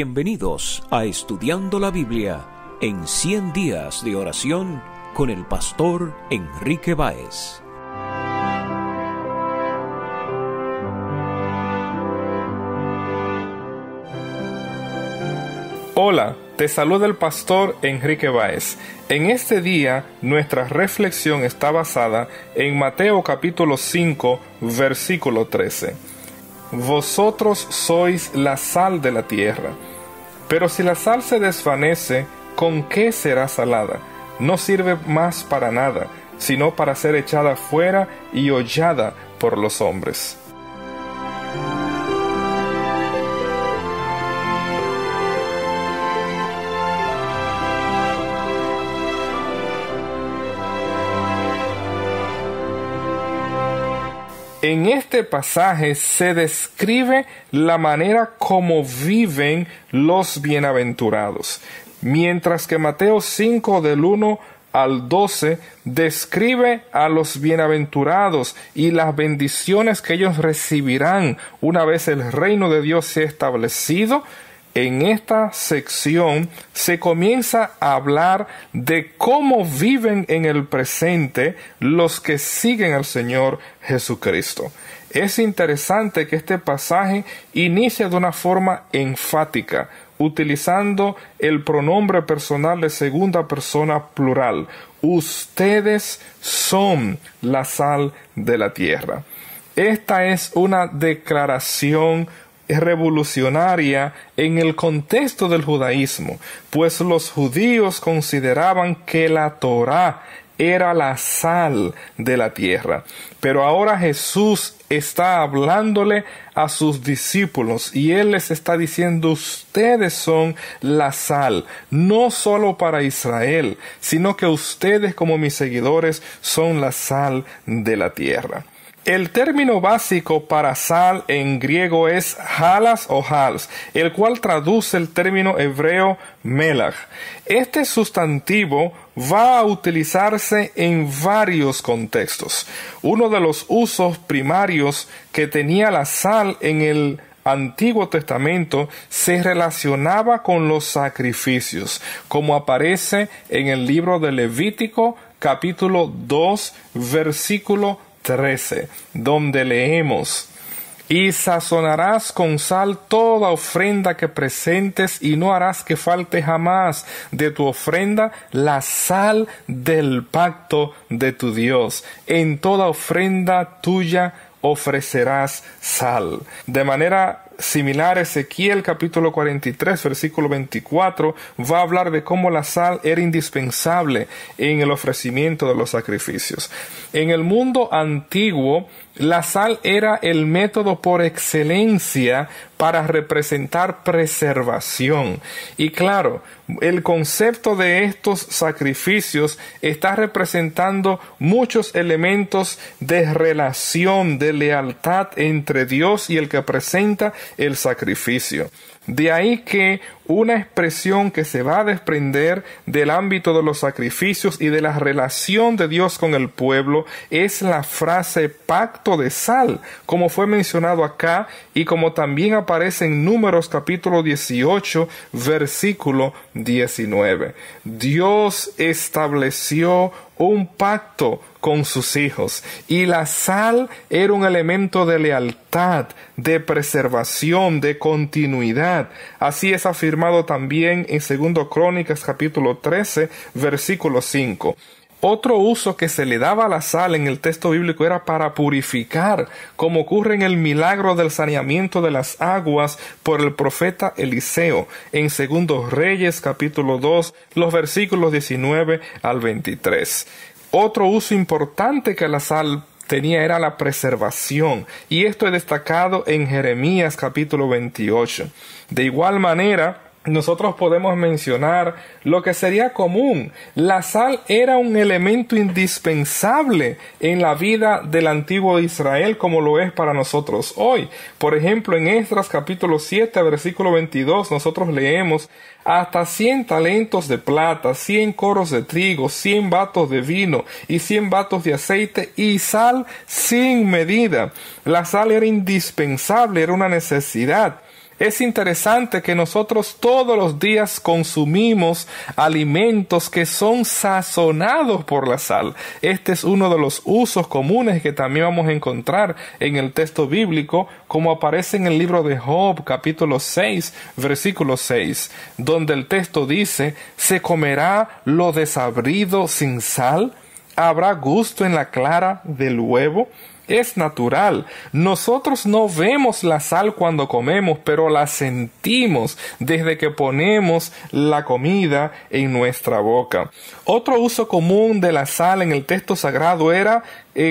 Bienvenidos a Estudiando la Biblia en 100 días de oración con el pastor Enrique Báez. Hola, te saluda el pastor Enrique Báez. En este día, nuestra reflexión está basada en Mateo capítulo 5, versículo 13. Vosotros sois la sal de la tierra. Pero si la sal se desvanece, ¿con qué será salada? No sirve más para nada, sino para ser echada fuera y hollada por los hombres. En este pasaje se describe la manera como viven los bienaventurados, mientras que Mateo 5 del 1 al 12 describe a los bienaventurados y las bendiciones que ellos recibirán una vez el reino de Dios sea establecido. En esta sección se comienza a hablar de cómo viven en el presente los que siguen al Señor Jesucristo. Es interesante que este pasaje inicia de una forma enfática, utilizando el pronombre personal de segunda persona plural. Ustedes son la sal de la tierra. Esta es una declaración revolucionaria en el contexto del judaísmo, pues los judíos consideraban que la Torá era la sal de la tierra. Pero ahora Jesús está hablándole a sus discípulos y Él les está diciendo: ustedes son la sal, no solo para Israel, sino que ustedes como mis seguidores son la sal de la tierra. El término básico para sal en griego es halas o hals, el cual traduce el término hebreo melach. Este sustantivo va a utilizarse en varios contextos. Uno de los usos primarios que tenía la sal en el Antiguo Testamento se relacionaba con los sacrificios, como aparece en el libro de Levítico, capítulo 2, versículo 13, donde leemos: y sazonarás con sal toda ofrenda que presentes, y no harás que falte jamás de tu ofrenda la sal del pacto de tu Dios. En toda ofrenda tuya ofrecerás sal. De manera similar, Ezequiel capítulo 43 versículo 24 va a hablar de cómo la sal era indispensable en el ofrecimiento de los sacrificios. En el mundo antiguo, la sal era el método por excelencia para representar preservación. Y claro, el concepto de estos sacrificios está representando muchos elementos de relación, de lealtad entre Dios y el que presenta el sacrificio. De ahí que una expresión que se va a desprender del ámbito de los sacrificios y de la relación de Dios con el pueblo es la frase pacto de sal, como fue mencionado acá y como también aparece en Números capítulo 18 versículo 19. Dios estableció un pacto con sus hijos, y la sal era un elemento de lealtad, de preservación, de continuidad. Así es afirmado también en 2 Crónicas capítulo 13 versículo 5. Otro uso que se le daba a la sal en el texto bíblico era para purificar, como ocurre en el milagro del saneamiento de las aguas por el profeta Eliseo, en 2 Reyes capítulo 2, los versículos 19 al 23. Otro uso importante que la sal tenía era la preservación, y esto es destacado en Jeremías capítulo 28. De igual manera, nosotros podemos mencionar lo que sería común. La sal era un elemento indispensable en la vida del antiguo Israel, como lo es para nosotros hoy. Por ejemplo, en Esdras capítulo 7, versículo 22, nosotros leemos: hasta 100 talentos de plata, 100 coros de trigo, 100 batos de vino y 100 batos de aceite y sal sin medida. La sal era indispensable, era una necesidad. Es interesante que nosotros todos los días consumimos alimentos que son sazonados por la sal. Este es uno de los usos comunes que también vamos a encontrar en el texto bíblico, como aparece en el libro de Job, capítulo 6, versículo 6, donde el texto dice: ¿se comerá lo desabrido sin sal? ¿Habrá gusto en la clara del huevo? Es natural. Nosotros no vemos la sal cuando comemos, pero la sentimos desde que ponemos la comida en nuestra boca. Otro uso común de la sal en el texto sagrado era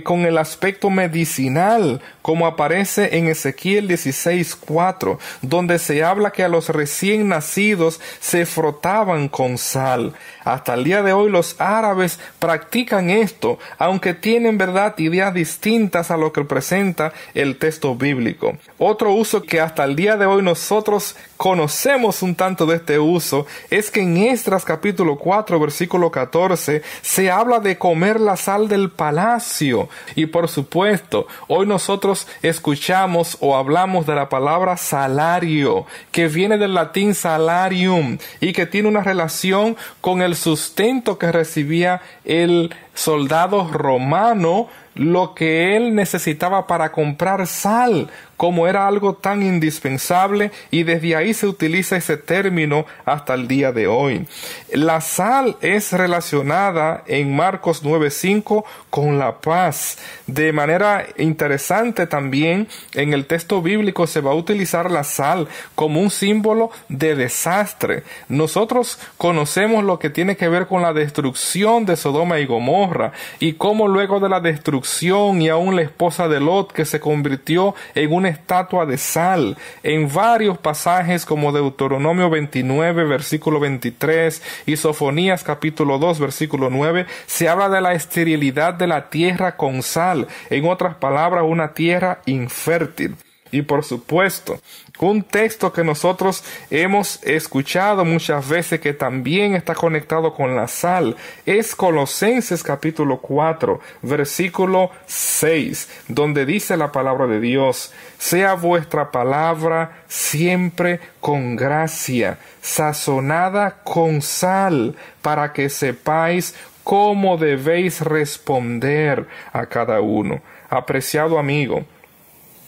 con el aspecto medicinal, como aparece en Ezequiel 16:4, donde se habla que a los recién nacidos se frotaban con sal. Hasta el día de hoy los árabes practican esto, aunque tienen ideas distintas a lo que presenta el texto bíblico. Otro uso que hasta el día de hoy nosotros conocemos un tanto de este uso es que en Esdras capítulo 4 versículo 14 se habla de comer la sal del palacio. Y por supuesto, hoy nosotros escuchamos o hablamos de la palabra salario, que viene del latín salarium y que tiene una relación con el sustento que recibía el soldado romano, lo que él necesitaba para comprar sal, como era algo tan indispensable, y desde ahí se utiliza ese término hasta el día de hoy. La sal es relacionada en Marcos 9:5 con la paz. De manera interesante también, en el texto bíblico se va a utilizar la sal como un símbolo de desastre. Nosotros conocemos lo que tiene que ver con la destrucción de Sodoma y Gomorra, y cómo luego de la destrucción, y aún la esposa de Lot, que se convirtió en una estatua de sal. En varios pasajes como Deuteronomio 29 versículo 23 y Sofonías capítulo 2 versículo 9 se habla de la esterilidad de la tierra con sal, en otras palabras, una tierra infértil. Y por supuesto, un texto que nosotros hemos escuchado muchas veces, que también está conectado con la sal, es Colosenses capítulo 4, versículo 6, donde dice la palabra de Dios: sea vuestra palabra siempre con gracia, sazonada con sal, para que sepáis cómo debéis responder a cada uno. Apreciado amigo,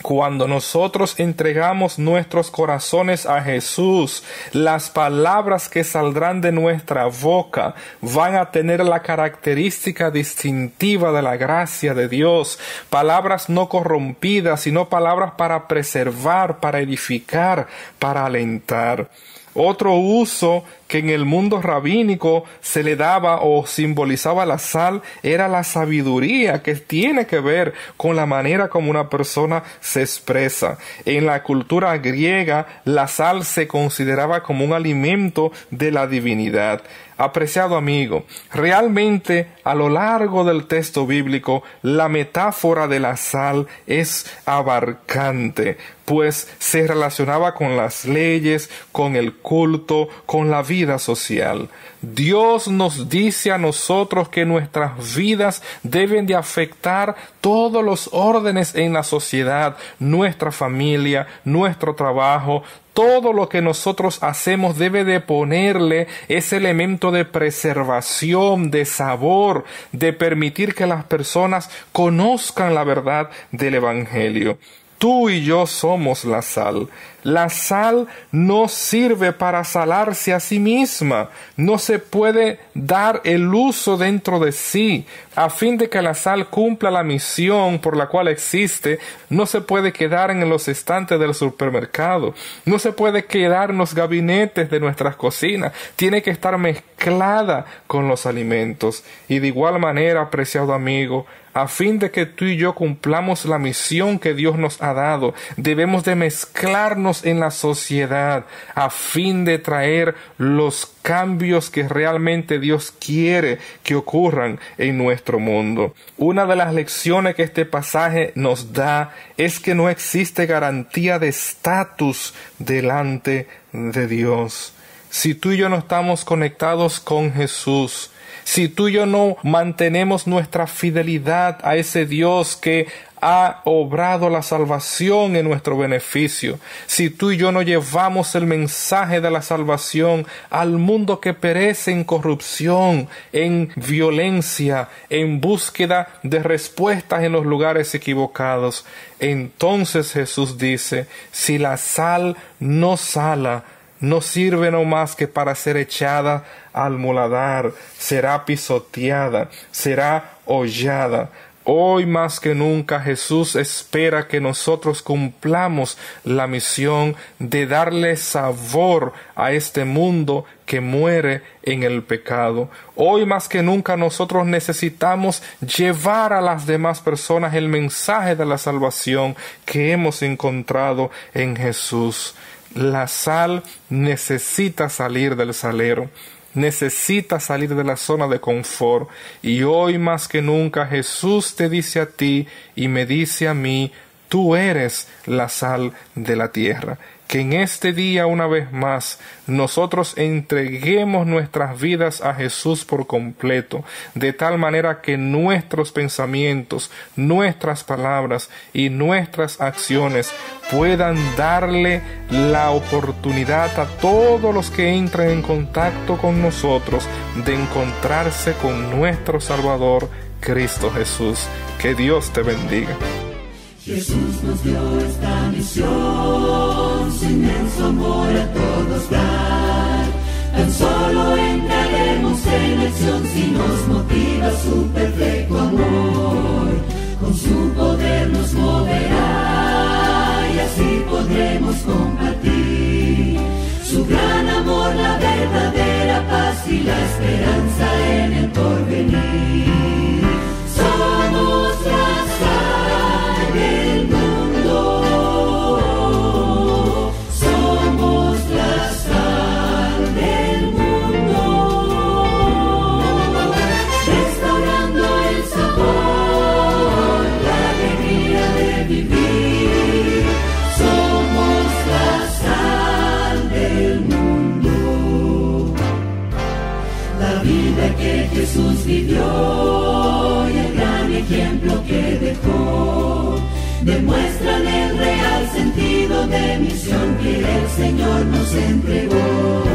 cuando nosotros entregamos nuestros corazones a Jesús, las palabras que saldrán de nuestra boca van a tener la característica distintiva de la gracia de Dios. Palabras no corrompidas, sino palabras para preservar, para edificar, para alentar. Otro uso que en el mundo rabínico se le daba o simbolizaba la sal era la sabiduría, que tiene que ver con la manera como una persona se expresa. En la cultura griega, la sal se consideraba como un alimento de la divinidad. Apreciado amigo, realmente a lo largo del texto bíblico la metáfora de la sal es abarcante, pues se relacionaba con las leyes, con el culto, con la vida social. Dios nos dice a nosotros que nuestras vidas deben de afectar todos los órdenes en la sociedad, nuestra familia, nuestro trabajo. Todo lo que nosotros hacemos debe de ponerle ese elemento de preservación, de sabor, de permitir que las personas conozcan la verdad del Evangelio. Tú y yo somos la sal. La sal no sirve para salarse a sí misma. No se puede dar el uso dentro de sí. A fin de que la sal cumpla la misión por la cual existe, no se puede quedar en los estantes del supermercado. No se puede quedar en los gabinetes de nuestras cocinas. Tiene que estar mezclada con los alimentos. Y de igual manera, apreciado amigo, a fin de que tú y yo cumplamos la misión que Dios nos ha dado, debemos de mezclarnos en la sociedad a fin de traer los cambios que realmente Dios quiere que ocurran en nuestro mundo. Una de las lecciones que este pasaje nos da es que no existe garantía de estatus delante de Dios. Si tú y yo no estamos conectados con Jesús, si tú y yo no mantenemos nuestra fidelidad a ese Dios que ha obrado la salvación en nuestro beneficio. Si tú y yo no llevamos el mensaje de la salvación al mundo que perece en corrupción, en violencia, en búsqueda de respuestas en los lugares equivocados, entonces Jesús dice, si la sal no sala, no sirve no más que para ser echada al muladar, será pisoteada, será hollada. Hoy más que nunca Jesús espera que nosotros cumplamos la misión de darle sabor a este mundo que muere en el pecado. Hoy más que nunca nosotros necesitamos llevar a las demás personas el mensaje de la salvación que hemos encontrado en Jesús. La sal necesita salir del salero, necesita salir de la zona de confort, y hoy más que nunca Jesús te dice a ti y me dice a mí, tú eres la sal de la tierra. Que en este día una vez más nosotros entreguemos nuestras vidas a Jesús por completo, de tal manera que nuestros pensamientos, nuestras palabras y nuestras acciones puedan darle la oportunidad a todos los que entran en contacto con nosotros de encontrarse con nuestro Salvador, Cristo Jesús. Que Dios te bendiga. Jesús nos dio esta misión, su inmenso amor a todos dar. Tan solo entraremos en acción si nos motiva su perfecto amor. Con su poder nos moverá y así podremos compartir su gran amor, la verdadera paz y la esperanza en el porvenir. Somos la sal del mundo, somos la sal del mundo, restaurando el sabor, la alegría de vivir. Somos la sal del mundo. La vida que Jesús vivió y el gran ejemplo que dejó demuestran el real sentido de misión que el Señor nos entregó.